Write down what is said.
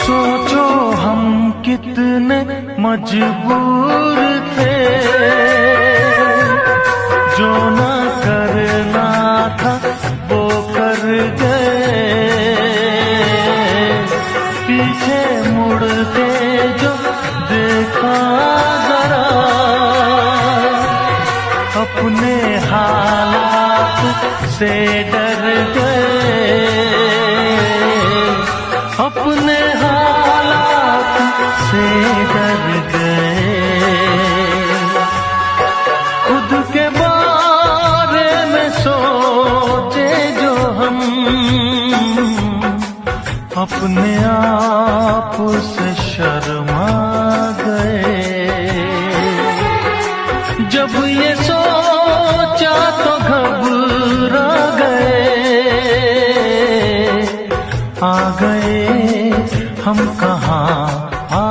सोचो हम कितने मजबूर थे, जो ना करना था वो कर गए। पीछे मुड़ के जो देखा जरा, अपने हालात से डर गए, अपने हालात से डर गए। खुद के बारे में सोचे जो हम, अपने आप से शर्मा गए। जब ये सोचा तो घबरा गए, आ गए हम कहाँ आ